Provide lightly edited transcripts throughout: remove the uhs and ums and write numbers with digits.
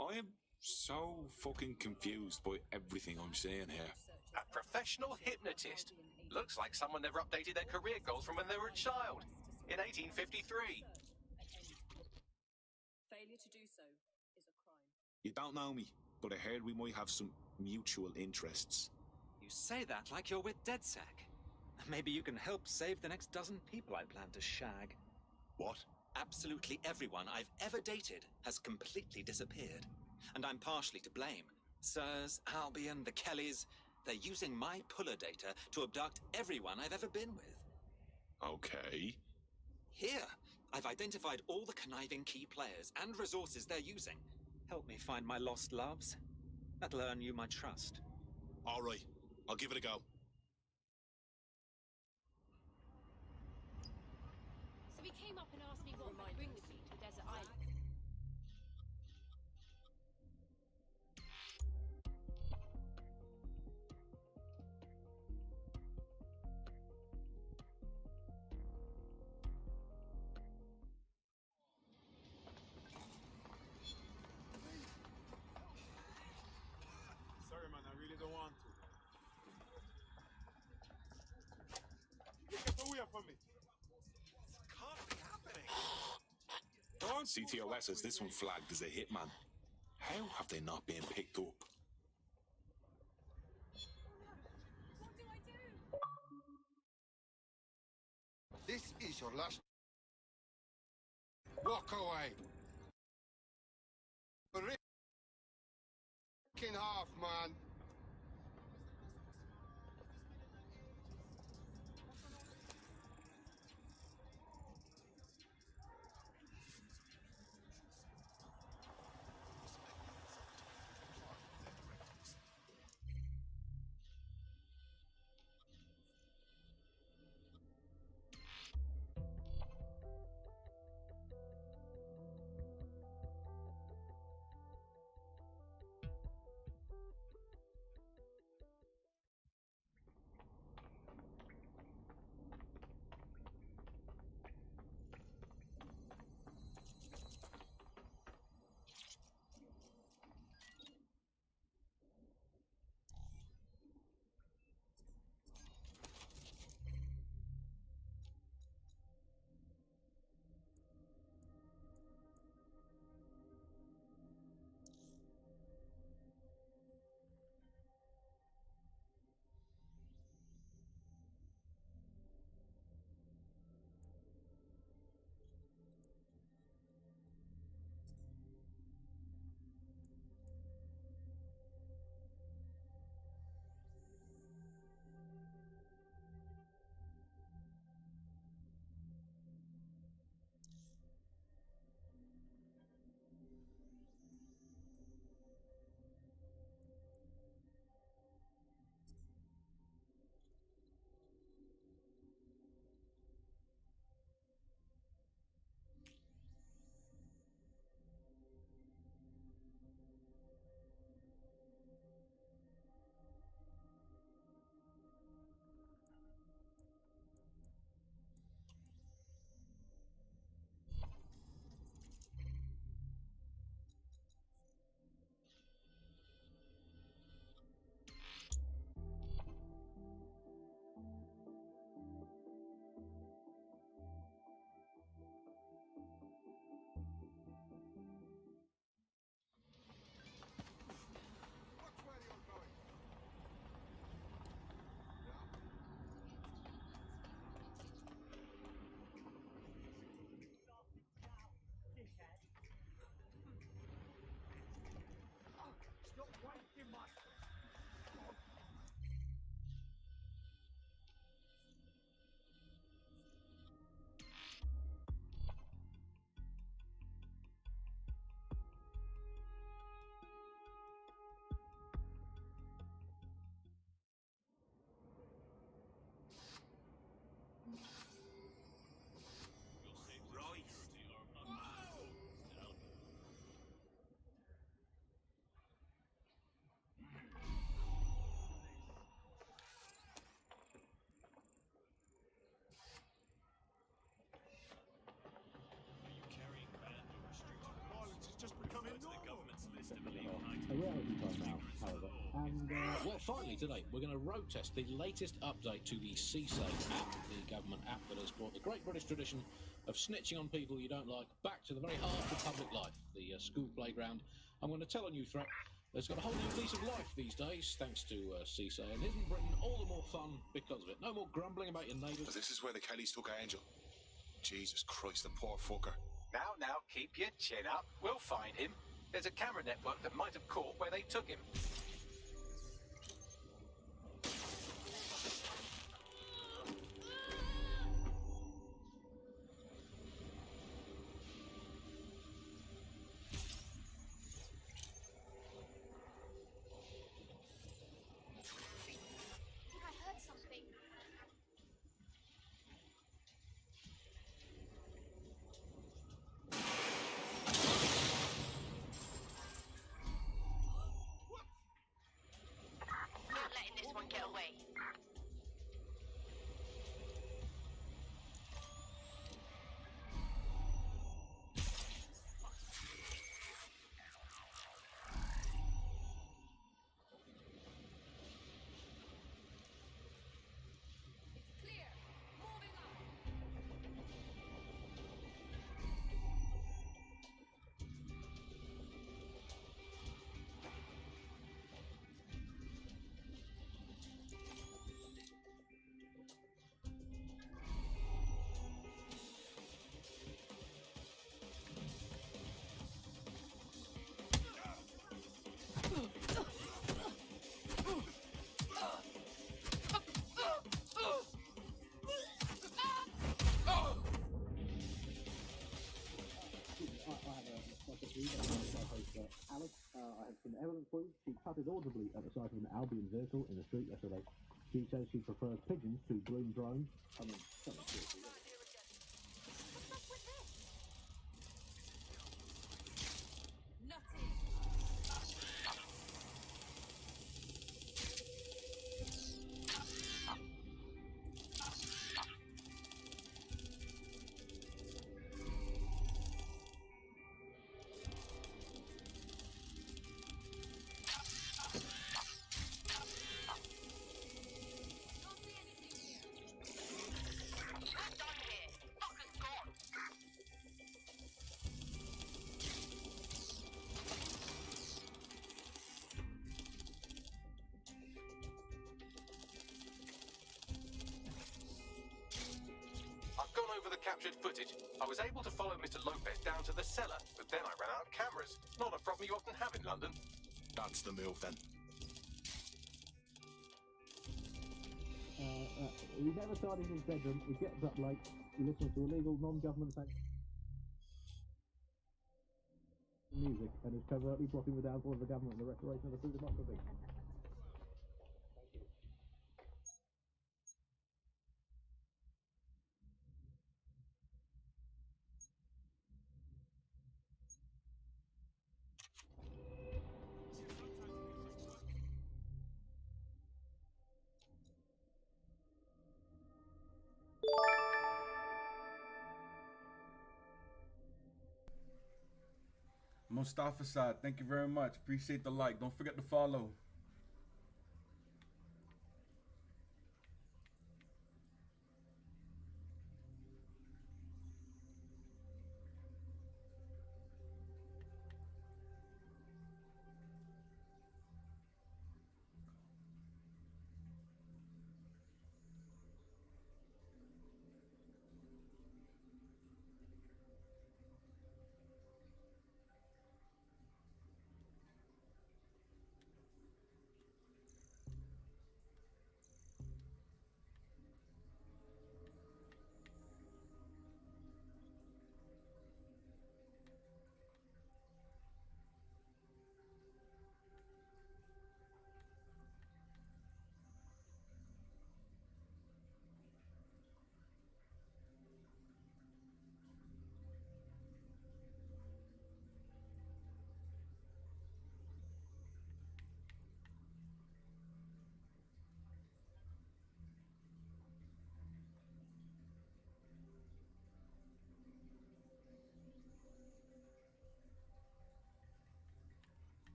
I am so fucking confused by everything I'm seeing here. A professional hypnotist. Looks like someone never updated their career goals from when they were a child. In 1853. Failure to do so is a crime. You don't know me, but I heard we might have some mutual interests. You say that like you're with DedSec. Maybe you can help save the next dozen people I plan to shag. What? Absolutely everyone I've ever dated has completely disappeared. And I'm partially to blame. Sirs, Albion, the Kellys, they're using my puller data to abduct everyone I've ever been with. Okay. Here, I've identified all the conniving key players and resources they're using. Help me find my lost loves. That'll earn you my trust. All right, I'll give it a go. So he came up and asked me what might bring with me to a desert island. Sorry, man, I really don't want to. Get away from me. Can't be happening. CTOS has this one flagged as a hitman. How have they not been picked up? What do I do? This is your last. Walk away. Freaking half, man. a reality time now, however. And, Well, finally today, we're going to road test the latest update to the CSAFE app, the government app that has brought the great British tradition of snitching on people you don't like back to the very heart of public life, the school playground. I'm going to tell a new threat that's got a whole new lease of life these days, thanks to CSAFE, and isn't Britain all the more fun because of it? No more grumbling about your neighbours. But this is where the Kellys took Angel. Jesus Christ, the poor fucker. Now, keep your chin up. We'll find him. There's a camera network that might have caught where they took him. I heard something. Not letting this one get away. It's clear. Moving up. I have a special feed on my host, Alex. I have some evidence for you. She tutted audibly at the sight of an Albion vehicle in the street yesterday. She says she prefers pigeons to green drones. I mean, something seriously. What's up with this? Nutty. Don't see anything here. We're done here. Fucker's gone. I've gone over the captured footage. I was able to follow Mr. Lopez down to the cellar, but then I ran out of cameras. Not a problem you often have in London. That's the move then. He never started in his bedroom. He gets up late. He listens to illegal non-government music and is covertly plotting the downfall of the government and the restoration of the true democracy. Mustafa Side, thank you very much. Appreciate the like. Don't forget to follow.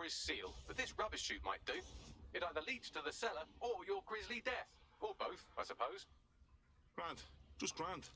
is sealed, but this rubbish chute might do. It either leads to the cellar or your grisly death. Or both, I suppose. Grand. Just grand.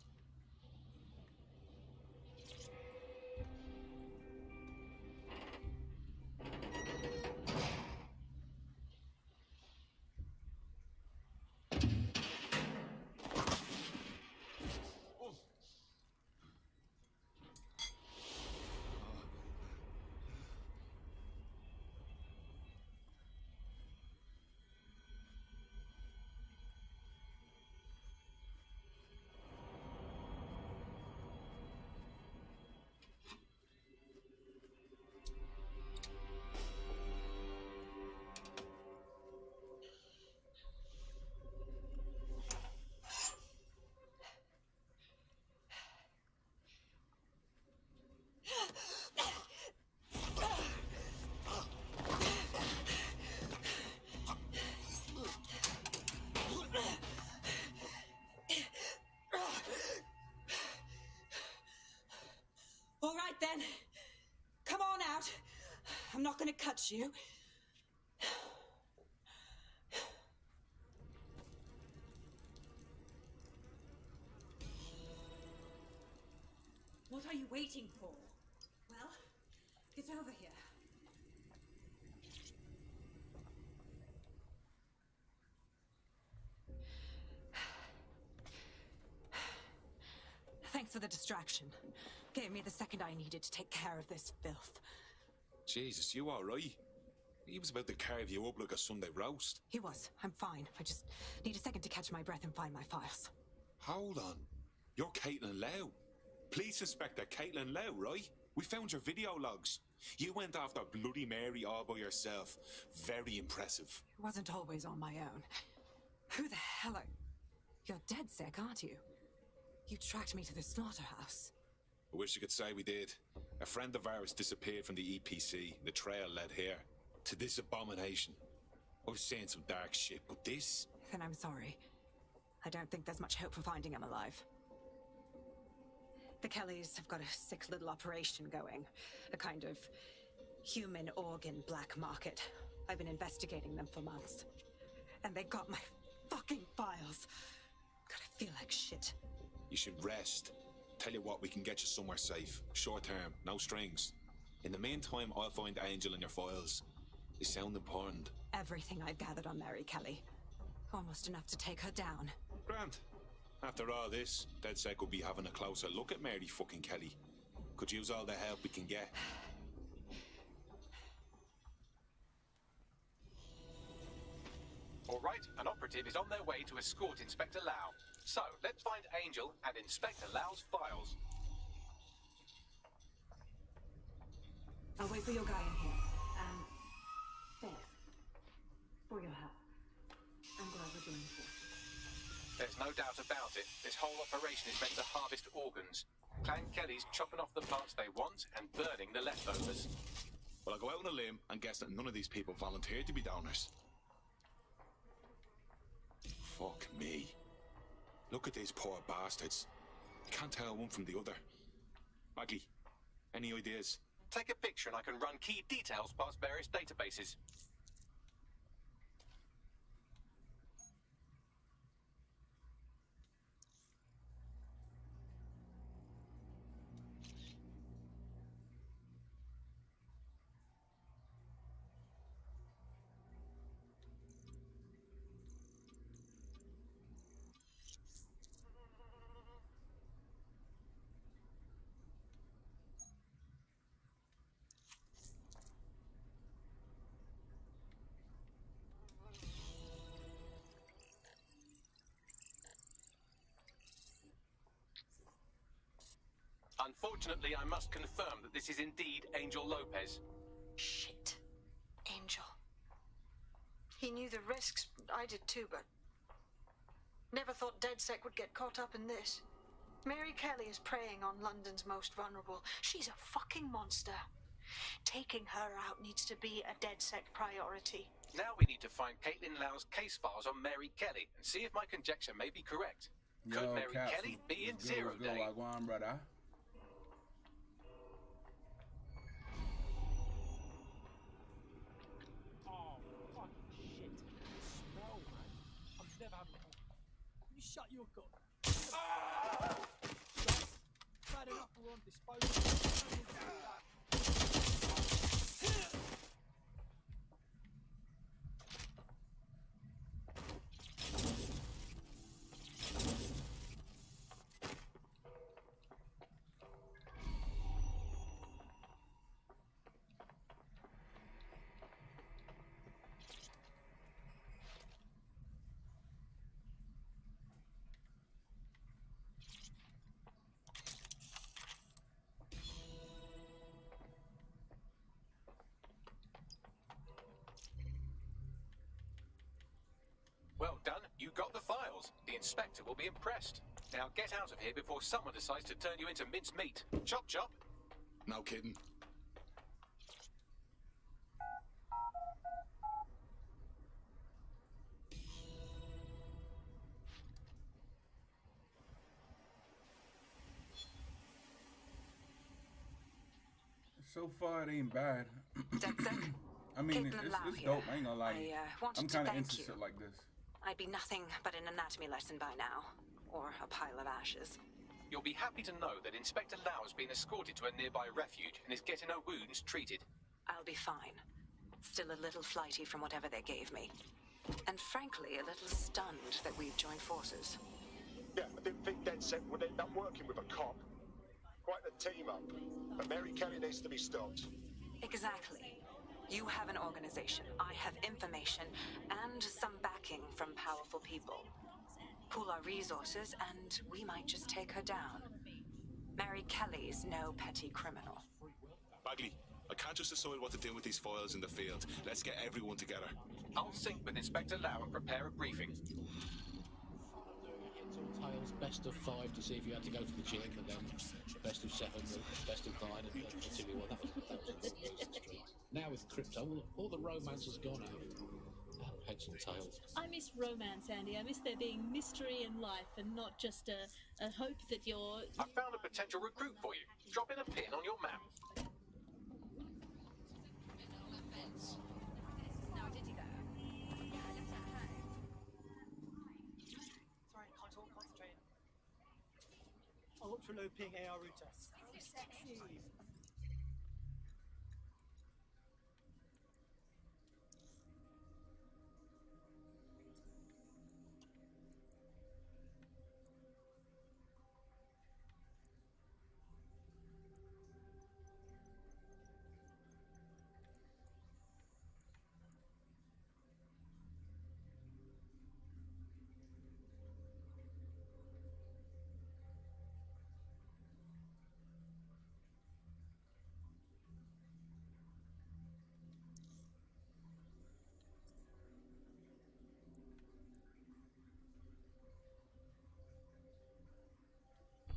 All right then. Come on out. I'm not gonna cut you. What are you waiting for? Well, get over here. Thanks for the distraction. Gave me the second I needed to take care of this filth. Jesus, you alright? He was about to carve you up like a Sunday roast. He was. I'm fine. I just need a second to catch my breath and find my files. Hold on. You're Caitlin Lau. Police Inspector Caitlin Lau, right? We found your video logs. You went after Bloody Mary all by yourself. Very impressive. It wasn't always on my own. Who the hell are... You're dead sick, aren't you? You tracked me to the slaughterhouse. I wish I could say we did. A friend of ours disappeared from the EPC. The trail led here. To this abomination. I was saying some dark shit, but this... Then I'm sorry. I don't think there's much hope for finding him alive. The Kellys have got a sick little operation going. A kind of human organ black market. I've been investigating them for months. And they got my fucking files. God, I feel like shit. You should rest. Tell you what, we can get you somewhere safe. Short term, no strings. In the meantime, I'll find Angel in your files. They sound important. Everything I've gathered on Mary Kelly. Almost enough to take her down. Grant. After all this, DedSec will be having a closer look at Mary fucking Kelly. Could use all the help we can get. All right, an operative is on their way to escort Inspector Lau. So, let's find Angel and Inspector Lau's files. I'll wait for your guy in here. Thanks. For your help. I'm glad we're joining forces. There's no doubt about it. This whole operation is meant to harvest organs. Clan Kelly's chopping off the parts they want and burning the leftovers. Well, I'll go out on a limb and guess that none of these people volunteered to be donors. Fuck me. Look at these poor bastards. Can't tell one from the other. Bagley, any ideas? Take a picture and I can run key details past various databases. Unfortunately, I must confirm that this is indeed Angel Lopez. Shit. Angel. He knew the risks. I did too, but... Never thought DedSec would get caught up in this. Mary Kelly is preying on London's most vulnerable. She's a fucking monster. Taking her out needs to be a DedSec priority. Now we need to find Caitlin Lau's case files on Mary Kelly and see if my conjecture may be correct. Could Yo, Mary Capsule. Kelly be in What's good, Zero what's good, Day? Wagwan, brother? You shut your gun. Bad enough we're on disposal. Well done, you got the files. The inspector will be impressed. Now get out of here before someone decides to turn you into minced meat. Chop chop. No kidding. So far, it ain't bad. I mean, it's dope. I ain't gonna lie to you. I'm kind of into shit like this. I'd be nothing but an anatomy lesson by now, or a pile of ashes. You'll be happy to know that Inspector Lau has been escorted to a nearby refuge and is getting her wounds treated. I'll be fine. Still a little flighty from whatever they gave me. And frankly, a little stunned that we've joined forces. Yeah, I didn't think DedSec would end up working with a cop. Quite the team up. But Mary Kelly needs to be stopped. Exactly. You have an organization, I have information, and some backing from powerful people. Pool our resources, and we might just take her down. Mary Kelly's no petty criminal. Bagley, I can't just decide what to do with these files in the field. Let's get everyone together. I'll sync with Inspector Lau and prepare a briefing. Tails, best of 5 to see if you had to go to the gym, and then best of 7, best of 9, and I'll tell you what, that was now with crypto, all the romance has gone out. Oh, heads and tails. I miss romance, Andy. I miss there being mystery in life and not just a hope that you're... I found a potential recruit for you. Drop in a pin on your map. Now, did you go? Yeah, I left at home. Sorry, can't talk, concentrate. Ultra-low-ping AR router. Sexy.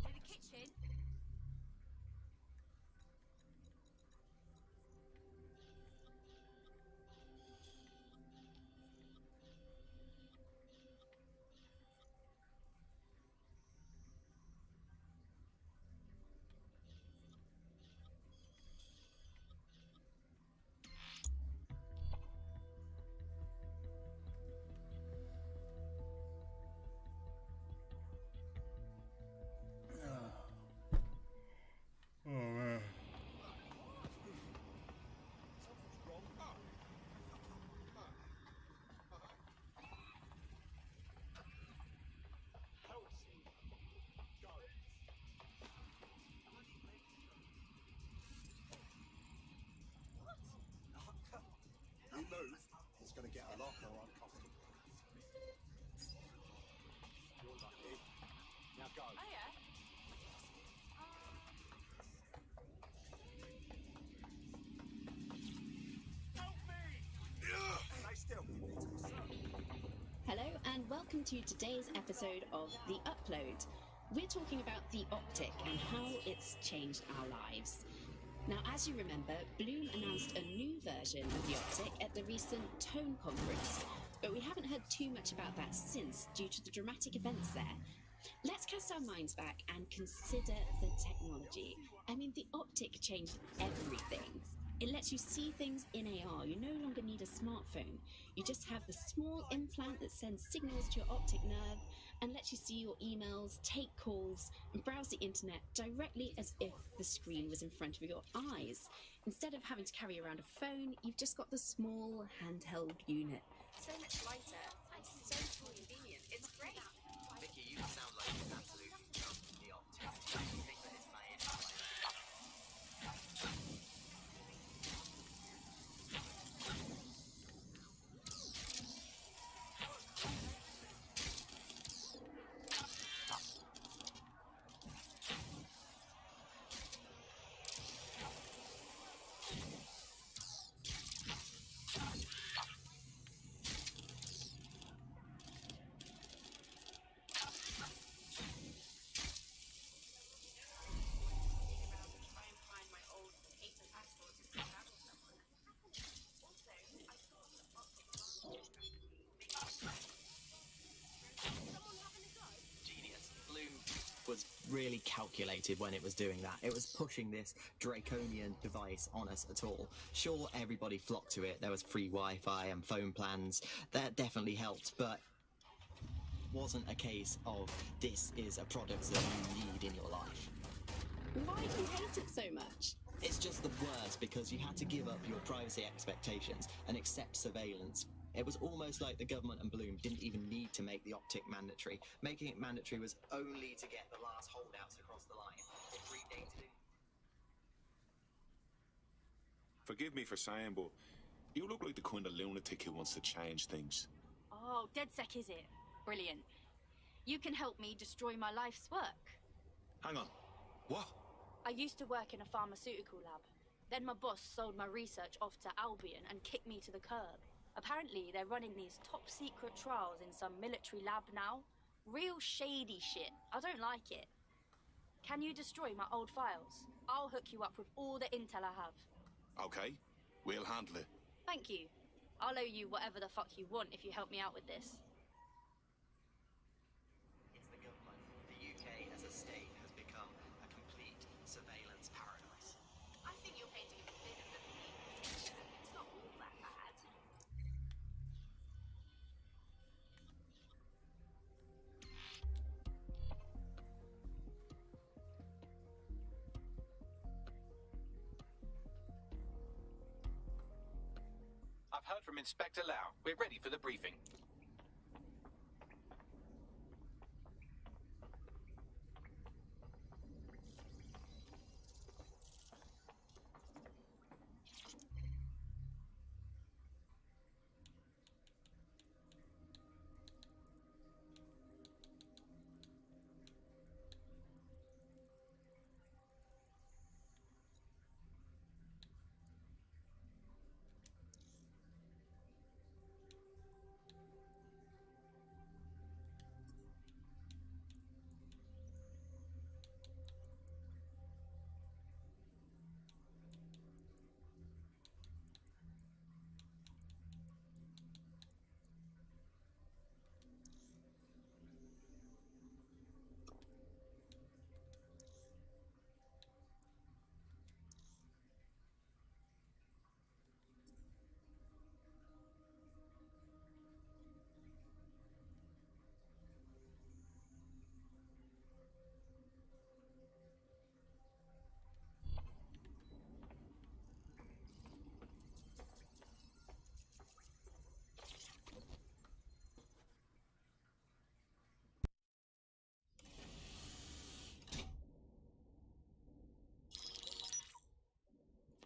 To the kitchen. Oh man. You move, it's going to get a lot more uncomfortable. You're lucky. Now go. Oh, yeah. Stay still. You need to be served. Hello and welcome to today's episode of The Upload. We're talking about the Optic and how it's changed our lives. Now, as you remember, Bloom announced a new version of the Optic at the recent Tone conference, but we haven't heard too much about that since due to the dramatic events there. Let's cast our minds back and consider the technology. I mean, the Optic changed everything. It lets you see things in AR. You no longer need a smartphone. You just have the small implant that sends signals to your optic nerve and lets you see your emails, take calls, and browse the internet directly as if the screen was in front of your eyes. Instead of having to carry around a phone, you've just got the small handheld unit. So much lighter and so convenient. It's great. Vicky, you sound like an absolute chump in the optics. Do you think that it's made by was really calculated when it was doing that. It was pushing this draconian device on us at all. Sure, everybody flocked to it. There was free Wi-Fi and phone plans. That definitely helped, but wasn't a case of this is a product that you need in your life. Why do you hate it so much? It's just the worst because you had to give up your privacy expectations and accept surveillance. It was almost like the government and Bloom didn't even need to make the optic mandatory. Making it mandatory was only to get the last holdouts across the line. It predated it. Forgive me for saying, but you look like the kind of lunatic who wants to change things. Oh, DedSec is it? Brilliant. You can help me destroy my life's work. Hang on. What? I used to work in a pharmaceutical lab. Then my boss sold my research off to Albion and kicked me to the curb. Apparently, they're running these top-secret trials in some military lab now. Real shady shit. I don't like it. Can you destroy my old files? I'll hook you up with all the intel I have. Okay, we'll handle it. Thank you. I'll owe you whatever the fuck you want if you help me out with this. It's the government. The UK as a state has become a complete surveillance paradise. I think you're painting a bit of a picture. It's not all that bad. I've heard from Inspector Lau. We're ready for the briefing.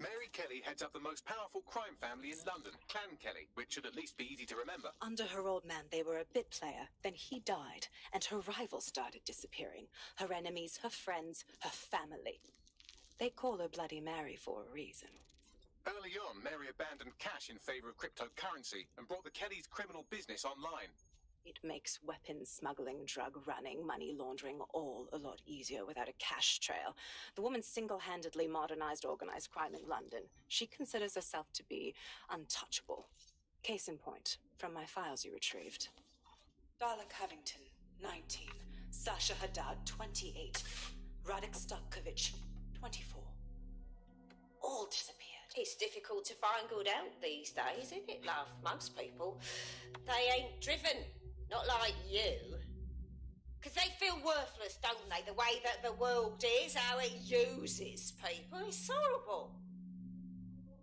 Mary Kelly heads up the most powerful crime family in London, Clan Kelly, which should at least be easy to remember. Under her old man, they were a bit player. Then he died, and her rivals started disappearing. Her enemies, her friends, her family. They call her Bloody Mary for a reason. Early on, Mary abandoned cash in favor of cryptocurrency and brought the Kellys' criminal business online. It makes weapons smuggling, drug running, money laundering all a lot easier without a cash trail. The woman single-handedly modernized organized crime in London. She considers herself to be untouchable. Case in point, from my files you retrieved. Darla Covington, 19. Sasha Haddad, 28. Radek Stavkovic, 24. All disappeared. It's difficult to find good help these days, isn't it, love? Most people, they ain't driven, not like you. Because they feel worthless, don't they? The way that the world is, how it uses people. It's horrible.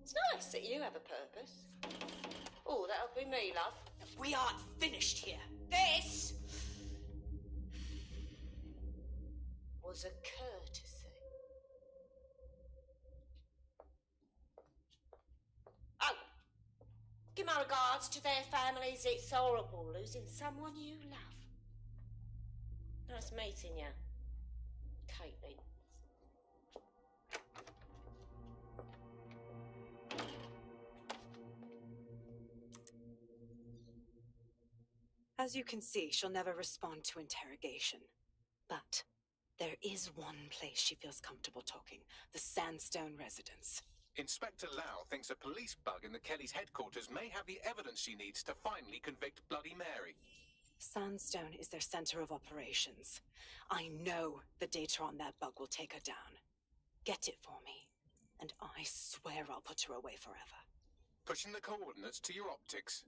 It's nice that you have a purpose. Oh, that'll be me, love. We aren't finished here. This was a courtesy. Oh, give my regards to their families. It's horrible losing someone you love. Nice meeting you, Caitlin. As you can see, she'll never respond to interrogation. But there is one place she feels comfortable talking, the Sandstone residence. Inspector Lau thinks a police bug in the Kellys' headquarters may have the evidence she needs to finally convict Bloody Mary. Sandstone is their center of operations. I know the data on that bug will take her down. Get it for me, and I swear I'll put her away forever. Pushing the coordinates to your optics.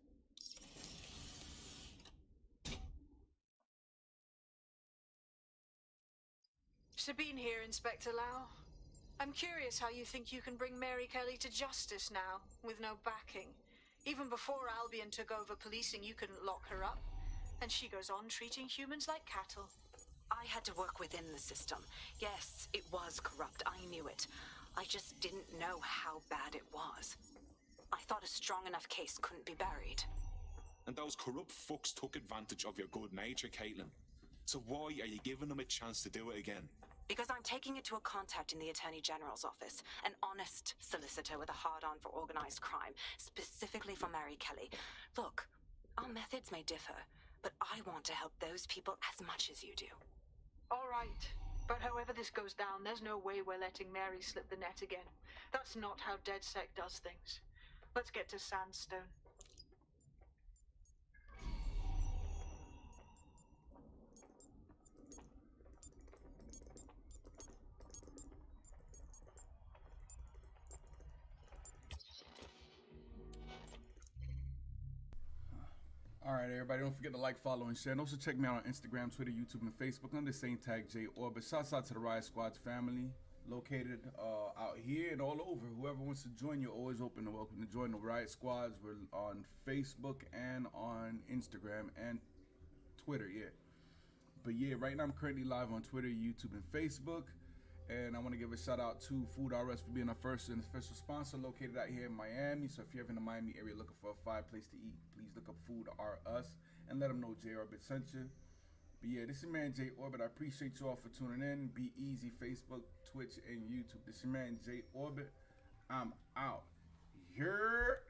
Sabine here, Inspector Lau. I'm curious how you think you can bring Mary Kelly to justice now, with no backing. Even before Albion took over policing, you couldn't lock her up. And she goes on treating humans like cattle. I had to work within the system. Yes, it was corrupt. I knew it. I just didn't know how bad it was. I thought a strong enough case couldn't be buried. And those corrupt fucks took advantage of your good nature, Caitlin. So why are you giving them a chance to do it again? Because I'm taking it to a contact in the Attorney General's office, an honest solicitor with a hard-on for organized crime, specifically for Mary Kelly. Look, our methods may differ, but I want to help those people as much as you do. All right. But however this goes down, there's no way we're letting Mary slip the net again. That's not how DedSec does things. Let's get to Sandstone. Alright, everybody, don't forget to like, follow, and share. And also check me out on Instagram, Twitter, YouTube, and Facebook under the same tag, J Orbit. Shouts out to the Riot Squad's family, located out here and all over. Whoever wants to join, you're always open and welcome to join the Riot Squads. We're on Facebook and on Instagram and Twitter, yeah. But yeah, right now I'm currently live on Twitter, YouTube, and Facebook. And I want to give a shout out to Food RS for being our first and official sponsor, located out here in Miami. So if you're ever in the Miami area looking for a fire place to eat, please look up Food RS and let them know J Orbit sent you. But yeah, this is your man J Orbit. I appreciate you all for tuning in. Be easy, Facebook, Twitch, and YouTube. This is your man J Orbit. I'm out. Here.